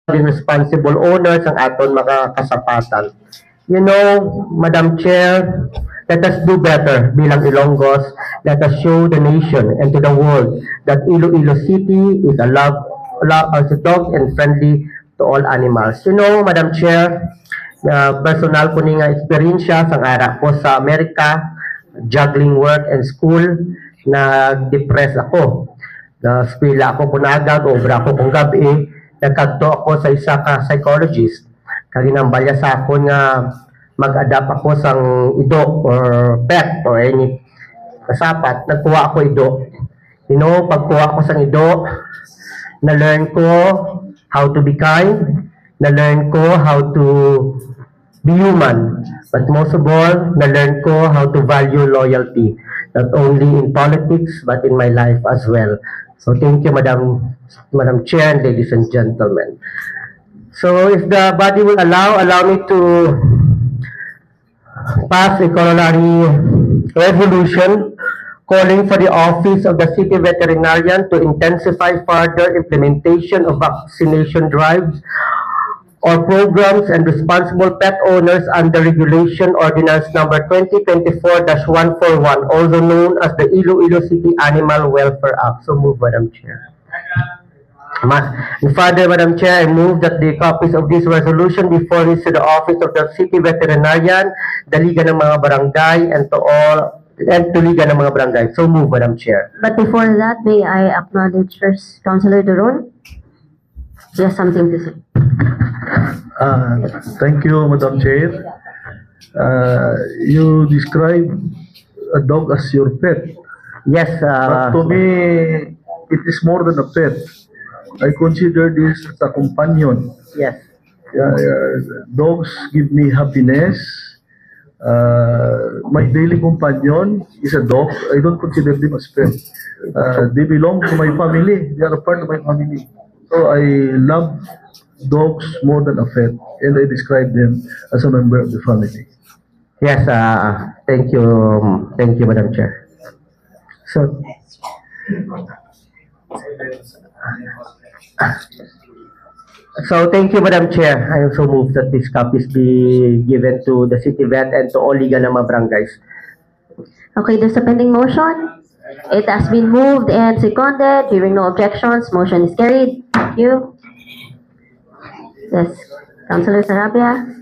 din responsible owners ang aton mga kasapatan. You know, Madam Chair, let us do better bilang Ilonggos. Let us show the nation and to the world that Iloilo City is a dog and friendly to all animals. You know, Madam Chair, personal ko ni nga experiensya sa ara ko sa Amerika, juggling work and school, nag-depress ako. Na-spila ako kunagag, obra ako kung gabi, nagkagto ako sa isa ka psychologist. Kaginambalya sa ako nga mag-adapt ako sang ido or pet or any kasapat, nagkuha ako ido. You know, pagkuha ko sang ido, na-learn ko how to be kind, na-learn ko how to be human, but most of all, na-learn ko how to value loyalty, not only in politics, but in my life as well. So thank you, Madam Chair and ladies and gentlemen. So if the body will allow me to pass a corollary resolution calling for the Office of the City Veterinarian to intensify further implementation of vaccination drives or programs and responsible pet owners under Regulation Ordinance Number 2024-141, also known as the Iloilo City Animal Welfare Act. So move, Madam Chair. And further, Madam Chair, I move that the copies of this resolution be forwarded to the Office of the City Veterinarian, the Liga ng mga Barangay, and to Liga ng mga Barangay. So move, Madam Chair. But before that, may I acknowledge first Councilor Doron? She has something to say. Thank you, Madam Chair. You describe a dog as your pet. Yes, But to me, it is more than a pet. I consider this as a companion. yes. Dogs give me happiness. My daily companion is a dog. I don't consider them as pet. They belong to my family. They are a part of my family. So I love dogs more than a pet, and I describe them as a member of the family. Yes, thank you, Madam Chair. So thank you, Madam Chair. I also move that these copies be given to the City Vet and to all Liga ng mga Barangays. Okay, there's a pending motion. It has been moved and seconded. Hearing no objections, motion is carried. Thank you. Yes, Councilor Sarabia.